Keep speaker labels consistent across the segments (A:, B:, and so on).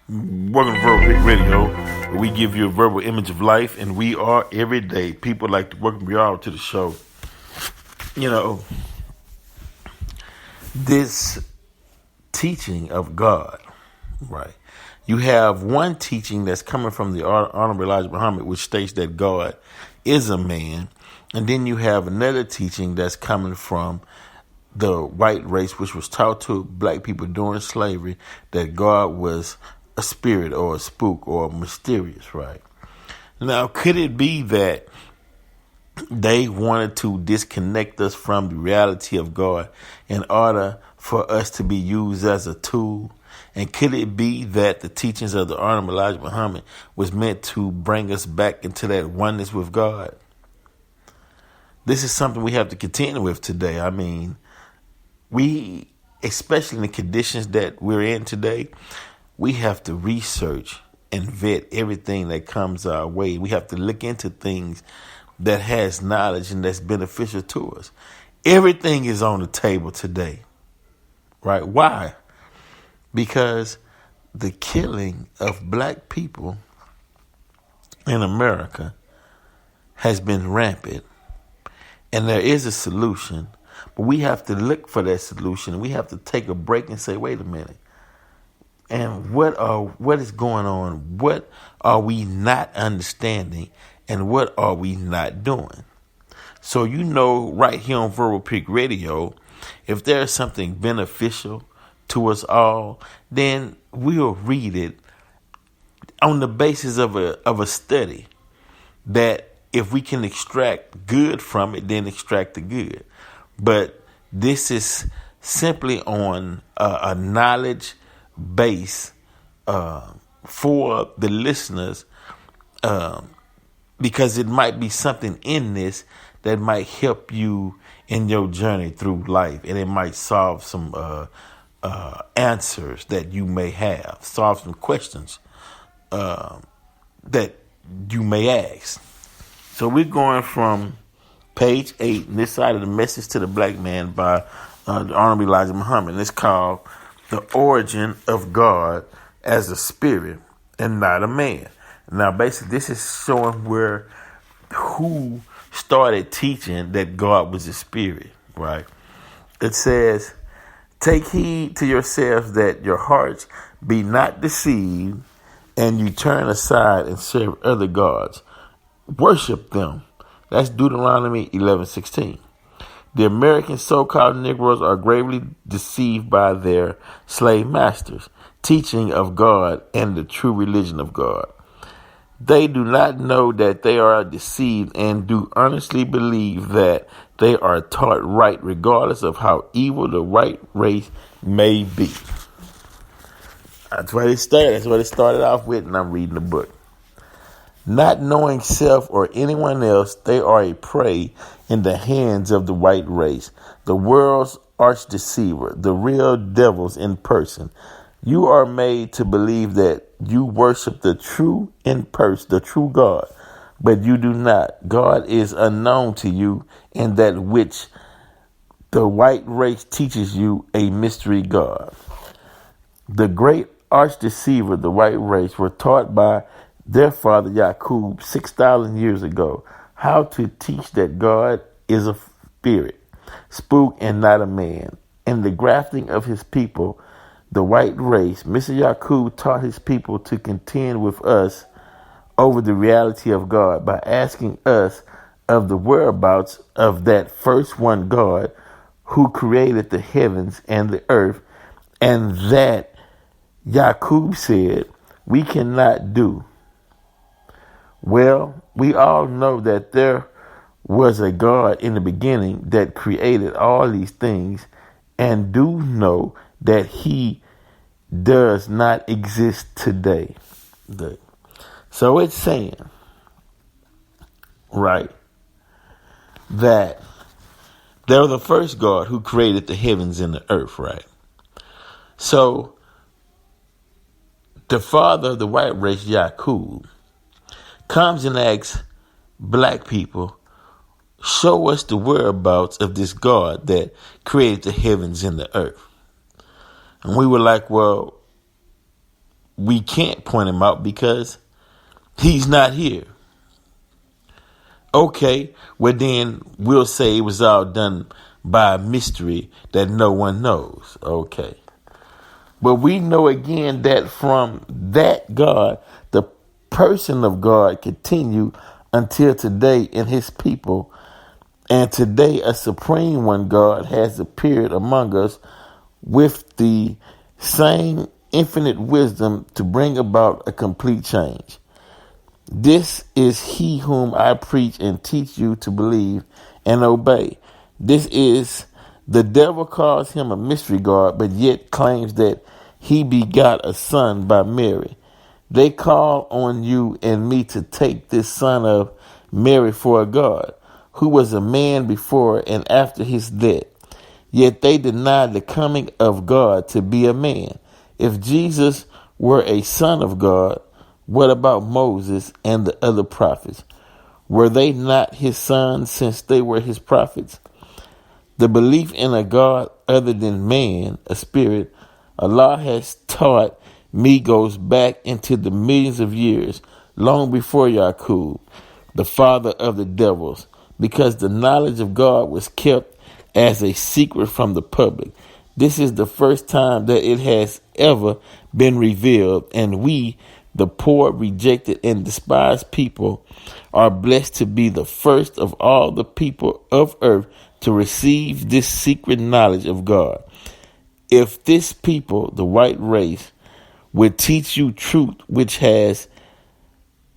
A: Welcome to Verbal Pick Radio, where we give you a verbal image of life, and we are every day. People like to welcome you all to the show. You know, this teaching of God, right? You have one teaching that's coming from the Honorable Elijah Muhammad, which states that God is a man. And then you have another teaching that's coming from the white race, which was taught to black people during slavery, that God was a spirit or a spook or mysterious, right? Now, could it be that they wanted to disconnect us from the reality of God in order for us to be used as a tool? And could it be that the teachings of the Honorable Elijah Muhammad was meant to bring us back into that oneness with God? This is something we have to contend with today. I mean, we, especially in the conditions that we're in today, we have to research and vet everything that comes our way. We have to look into things that has knowledge and that's beneficial to us. Everything is on the table today, right? Why? Because the killing of black people in America has been rampant, and there is a solution, but we have to look for that solution. We have to take a break and say, wait a minute. And what is going on? What are we not understanding? And what are we not doing? So, right here on Verbal Pick Radio, if there's something beneficial to us all, then we'll read it on the basis of a study that if we can extract good from it, then extract the good. But this is simply on a knowledge base for the listeners, because it might be something in this that might help you in your journey through life, and it might solve some answers that you may have, solve some questions that you may ask. So we're going from page 8, and this side of the Message to the Black Man by the Honorable Elijah Muhammad. And it's called The Origin of God as a Spirit and Not a Man. Now, basically, this is showing who started teaching that God was a spirit, right? It says, take heed to yourselves that your hearts be not deceived, and you turn aside and serve other gods. Worship them. That's Deuteronomy 11:16. The American so-called Negroes are gravely deceived by their slave masters' teaching of God and the true religion of God. They do not know that they are deceived and do earnestly believe that they are taught right, regardless of how evil the white race may be. That's what it started. That's what it started off with, and I'm reading the book. Not knowing self or anyone else, they are a prey in the hands of the white race, the world's arch deceiver, the real devils in person. You are made to believe that you worship the true in person, the true God, but you do not. God is unknown to you, and that which the white race teaches you, a mystery God. The great arch deceiver, the white race, were taught by their father Yaqub 6,000 years ago how to teach that God is a spirit, spook, and not a man. In the grafting of his people, the white race, Mr. Yaqub taught his people to contend with us over the reality of God by asking us of the whereabouts of that first one God who created the heavens and the earth, and that Yaqub said we cannot do. Well, we all know that there was a God in the beginning that created all these things, and do know that he does not exist today. So it's saying, right, that there was the first God who created the heavens and the earth, right? So the father of the white race, Yaqub, comes and asks black people, show us the whereabouts of this God that created the heavens and the earth. And we were like, well, we can't point him out because he's not here. Okay, well then we'll say it was all done by a mystery that no one knows. Okay. But we know again that from that God, the person of God continued until today in his people. And today a supreme one God has appeared among us with the same infinite wisdom to bring about a complete change. This is he whom I preach and teach you to believe and obey. This is the devil calls him a mystery God, but yet claims that he begot a son by Mary. They call on you and me to take this son of Mary for a God, who was a man before and after his death. Yet they deny the coming of God to be a man. If Jesus were a son of God, what about Moses and the other prophets? Were they not his sons since they were his prophets? The belief in a God other than man, a spirit, Allah has taught me goes back into the millions of years, long before Yaqub, the father of the devils, because the knowledge of God was kept as a secret from the public. This is the first time that it has ever been revealed, and we, the poor, rejected, and despised people, are blessed to be the first of all the people of earth to receive this secret knowledge of God. If this people, the white race, would teach you truth which has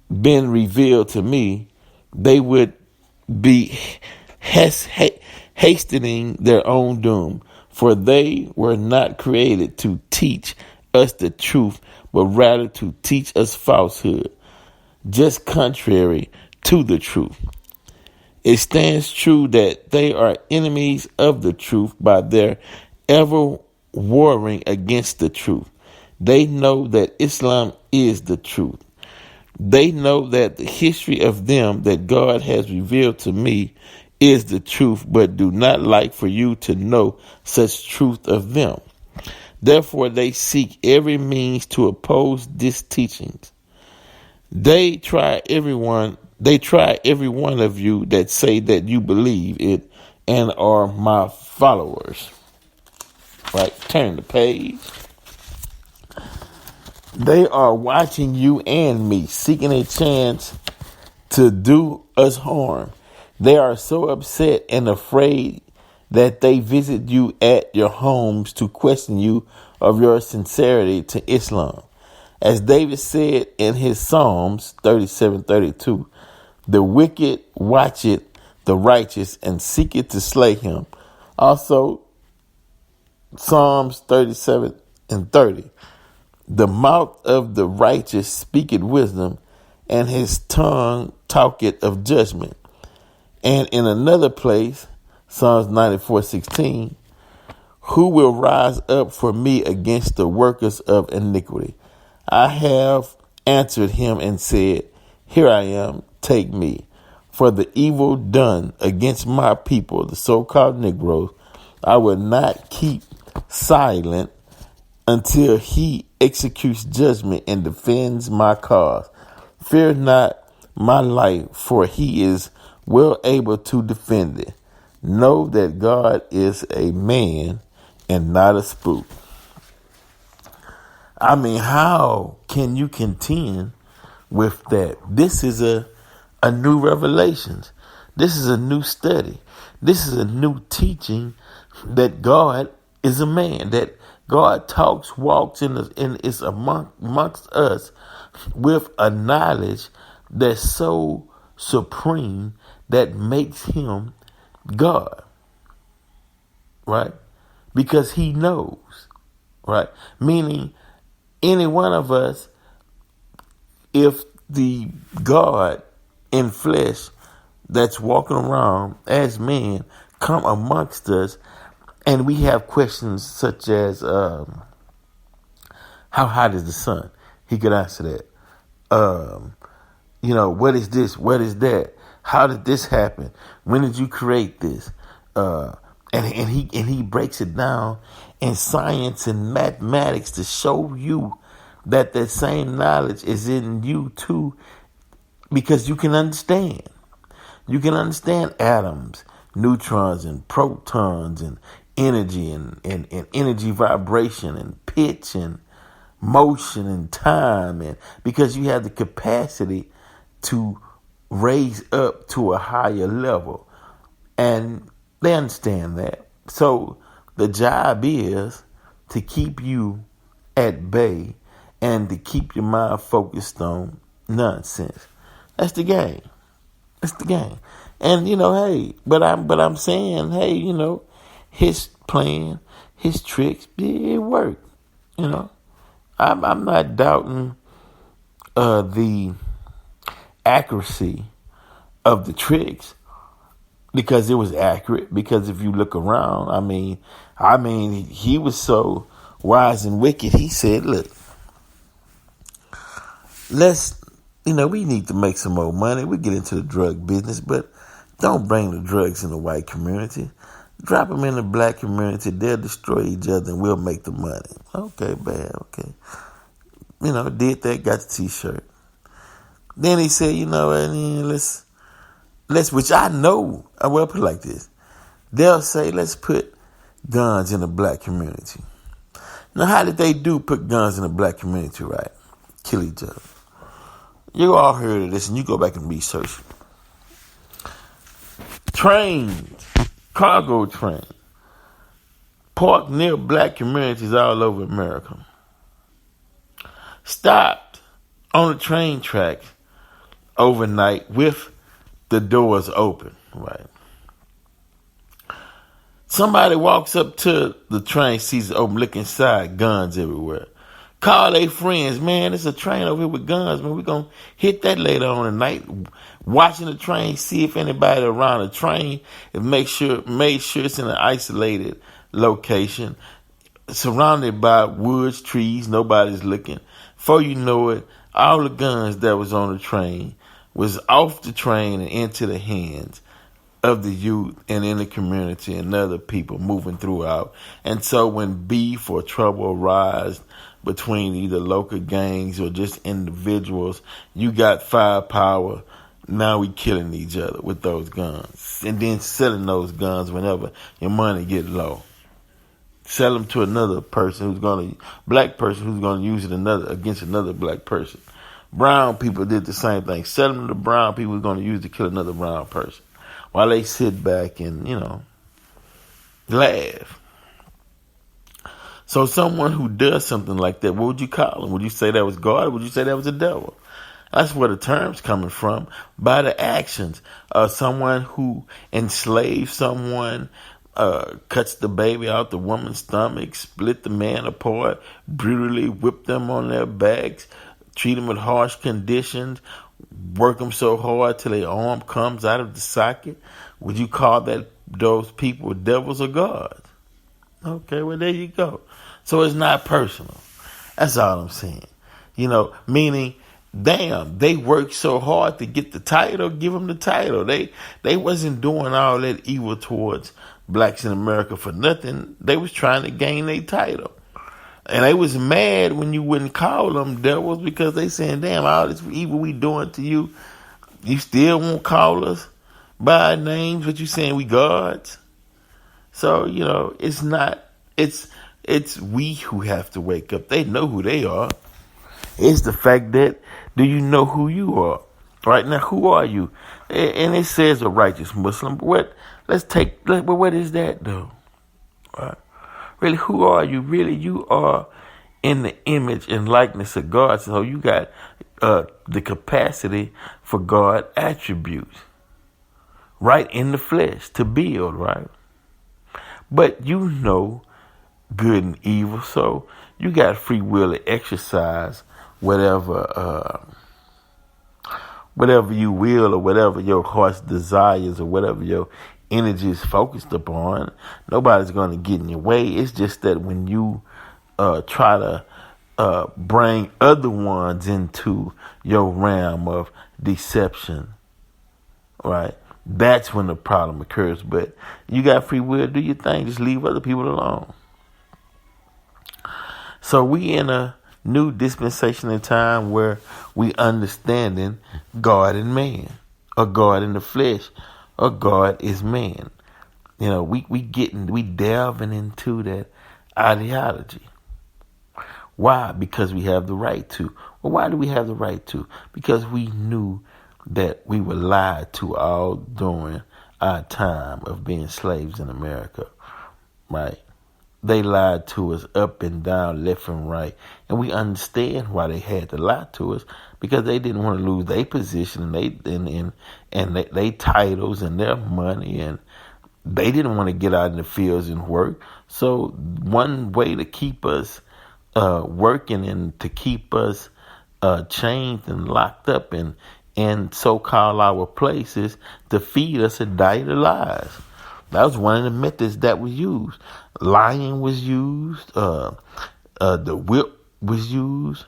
A: been revealed to me, they would be hastening their own doom, for they were not created to teach us the truth, but rather to teach us falsehood, just contrary to the truth. It stands true that they are enemies of the truth by their ever warring against the truth. They know that Islam is the truth. They know that the history of them that God has revealed to me is the truth, but do not like for you to know such truth of them. Therefore, they seek every means to oppose these teachings. They try every one of you that say that you believe it and are my followers. Right, turn the page. They are watching you and me, seeking a chance to do us harm. They are so upset and afraid that they visit you at your homes to question you of your sincerity to Islam. As David said in his Psalms 37:32, the wicked watcheth the righteous and seeketh to slay him. Also, Psalms 37:30, the mouth of the righteous speaketh wisdom, and his tongue talketh of judgment. And in another place, Psalms 94:16, who will rise up for me against the workers of iniquity? I have answered him and said, here I am, take me. For the evil done against my people, the so-called Negroes, I will not keep silent until he executes judgment and defends my cause. Fear not my life, for he is well able to defend it. Know that God is a man and not a spook. I mean, how can you contend with that? This is a new revelation. This is a new study. This is a new teaching that God is a man, that God talks, walks is amongst us with a knowledge that's so supreme that makes him God, right? Because he knows, right? Meaning any one of us, if the God in flesh that's walking around as man come amongst us, and we have questions such as, how hot is the sun? He could answer that. What is this? What is that? How did this happen? When did you create this? And he breaks it down in science and mathematics to show you that same knowledge is in you too, because you can understand. You can understand atoms, neutrons, and protons, and energy, and energy vibration, and pitch, and motion, and time, and because you have the capacity to raise up to a higher level. And they understand that. So the job is to keep you at bay and to keep your mind focused on nonsense. That's the game. That's the game. And hey, but I'm saying, hey, his plan, his tricks, it worked. I'm not doubting the accuracy of the tricks, because it was accurate. Because if you look around, I mean, he was so wise and wicked. He said, "Look, we need to make some more money. We get into the drug business, but don't bring the drugs in the white community. Drop them in the black community. They'll destroy each other, and we'll make the money." Okay, bad. Okay, did that. Got the T-shirt. Then he said, let's, which I know, I will put it like this. They'll say, let's put guns in the black community. Now, how did they put guns in the black community, right? Kill each other. You all heard of this, and you go back and research. Trains, cargo trains, parked near black communities all over America, stopped on the train tracks overnight with the doors open, right? Somebody walks up to the train, sees it open, look inside, guns everywhere. Call their friends, man, there's a train over here with guns, man. We're going to hit that later on tonight. Watching the train, see if anybody around the train, and make sure it's in an isolated location, surrounded by woods, trees, nobody's looking. Before you know it, all the guns that was on the train was off the train and into the hands of the youth and in the community and other people moving throughout. And so when beef or trouble arises between either local gangs or just individuals, you got firepower. Now we killing each other with those guns, and then selling those guns whenever your money get low. Sell them to another person black person who's going to use it against another black person. Brown people did the same thing. Sell them to brown people who's going to use to kill another brown person, while they sit back and, laugh. So someone who does something like that, what would you call them? Would you say that was God, or would you say that was the devil? That's where the term's coming from, by the actions. Someone who enslaves someone, cuts the baby out the woman's stomach, split the man apart, brutally whip them on their backs, treat them with harsh conditions, work them so hard till their arm comes out of the socket. Would you call those people devils or gods? Okay, well, there you go. So it's not personal. That's all I'm saying. Meaning, damn, they worked so hard to get the title, give them the title. They wasn't doing all that evil towards blacks in America for nothing. They was trying to gain their title. And they was mad when you wouldn't call them devils, because they saying, damn, all this evil we doing to you, you still won't call us by our names, but you saying we gods. So, it's we who have to wake up. They know who they are. It's the fact that, do you know who you are? Right now, who are you? And it says a righteous Muslim. What is that though? Right. Really, who are you? Really, you are in the image and likeness of God. So you got the capacity for God attributes, right, in the flesh to build, right? But good and evil, so you got free will to exercise whatever you will, or whatever your heart's desires, or whatever your energy is focused upon. Nobody's going to get in your way. It's just that when you try to bring other ones into your realm of deception, right, that's when the problem occurs. But you got free will, do your thing. Just leave other people alone. So we in a new dispensation in time where we understanding God and man, or God in the flesh, or God is man. We delving into that ideology. Why? Because we have the right to. Well, why do we have the right to? Because we knew that we were lied to all during our time of being slaves in America, right? They lied to us up and down, left and right. And we understand why they had to lie to us, because they didn't want to lose their position and they titles and their money, and they didn't want to get out in the fields and work. So one way to keep us working and to keep us chained and locked up in so-called our places, to feed us a diet of lies. That was one of the methods that was used. Lying was used. The whip was used.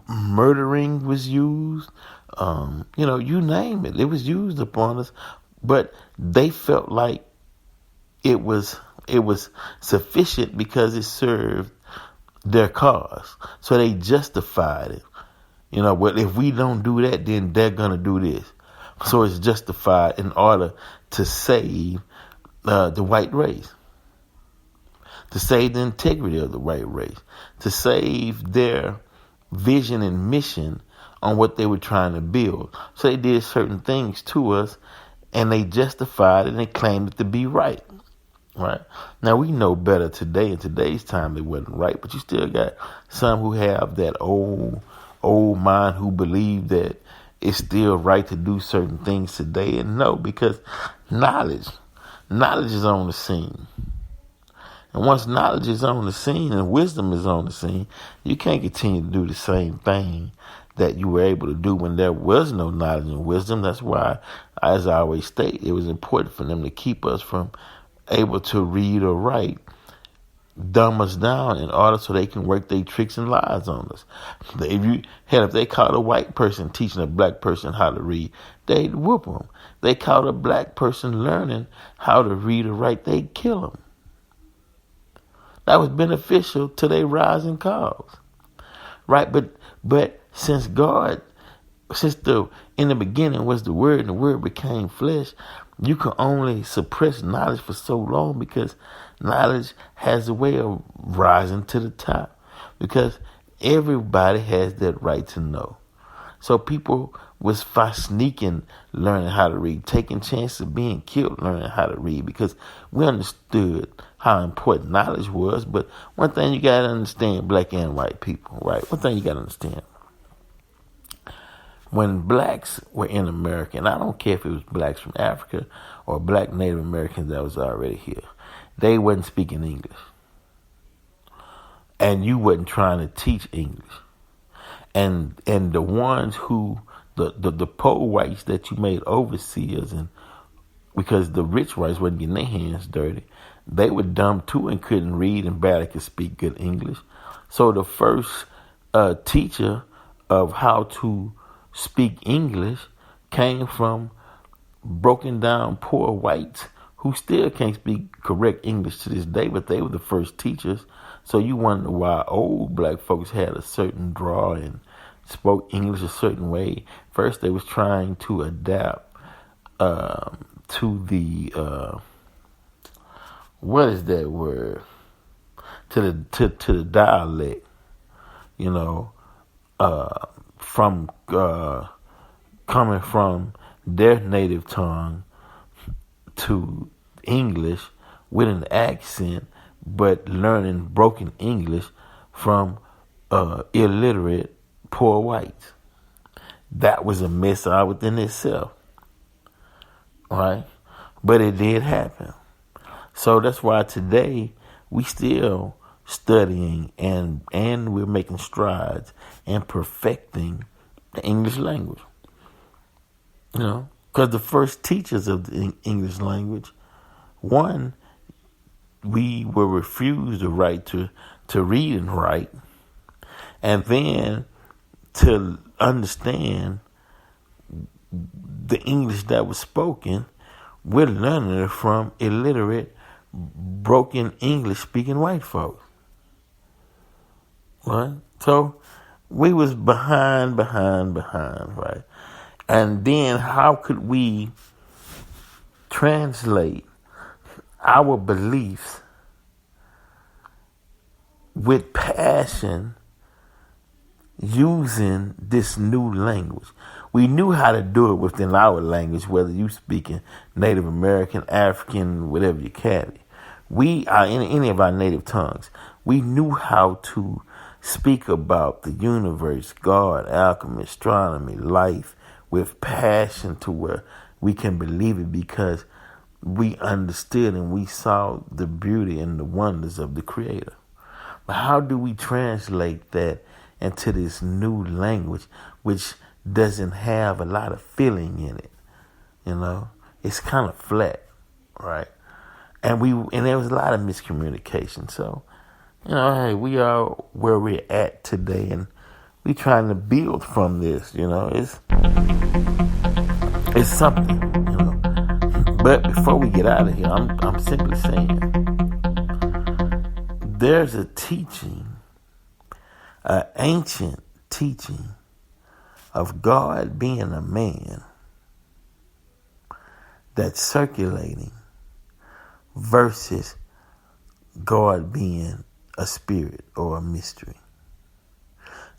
A: Murdering was used. You name it. It was used upon us. But they felt like it was sufficient because it served their cause. So they justified it. Well, if we don't do that, then they're going to do this. So it's justified in order to save the white race, to save the integrity of the white race, to save their vision and mission on what they were trying to build. So they did certain things to us, and they justified it and they claimed it to be right. Right? Now, we know better today. In today's time, it wasn't right, but you still got some who have that old mind who believe that it's still right to do certain things today. And no, because knowledge is on the scene. And once knowledge is on the scene and wisdom is on the scene, you can't continue to do the same thing that you were able to do when there was no knowledge and wisdom. That's why, as I always state, it was important for them to keep us from able to read or write, dumb us down in order so they can work their tricks and lies on us. If they caught a white person teaching a black person how to read, they'd whoop them. They caught a black person learning how to read or write, they'd kill them. That was beneficial to their rising cause, right? But since in the beginning was the Word and the Word became flesh, you can only suppress knowledge for so long, because knowledge has a way of rising to the top, because everybody has that right to know. So people was sneaking, learning how to read, taking chances of being killed, learning how to read, because we understood how important knowledge was. But one thing you got to understand, black and white people, right? One thing you got to understand. When blacks were in America, and I don't care if it was blacks from Africa or black Native Americans that was already here, they wasn't speaking English. And you wasn't trying to teach English. And the ones who, the poor whites that you made overseers, and because the rich whites wasn't getting their hands dirty, they were dumb too and couldn't read and barely could speak good English. So the first teacher of how to speak English came from broken down poor whites who still can't speak correct English to this day, but they were the first teachers. So you wonder why old black folks had a certain draw and spoke English a certain way. First, they was trying to adapt to the what is that word? To the dialect, from coming from their native tongue to English with an accent, but learning broken English from illiterate poor whites. That was a mess out within itself, right? But it did happen. So that's why today we still studying and we're making strides and perfecting the English language. Because the first teachers of the English language, one, we were refused the right to read and write, and then to understand the English that was spoken, we're learning it from illiterate, broken English speaking white folks. right? So we was behind, right? And then how could we translate our beliefs with passion using this new language? We knew how to do it within our language, whether you speaking Native American, African, whatever you carry. We are in any of our native tongues. We knew how to speak about the universe, God, alchemy, astronomy, life with passion to where we can believe it because we understood and we saw the beauty and the wonders of the Creator. But how do we translate that into this new language, which doesn't have a lot of feeling in it? You know, it's kind of flat, right? And there was a lot of miscommunication. So, hey, we are where we're at today, and we trying to build from this. It's something. But before we get out of here, I'm simply saying there's a teaching, an ancient teaching of God being a man that's circulating versus God being a spirit or a mystery.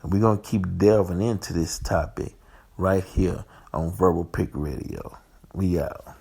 A: And we're going to keep delving into this topic right here on Verbal Pick Radio. We out.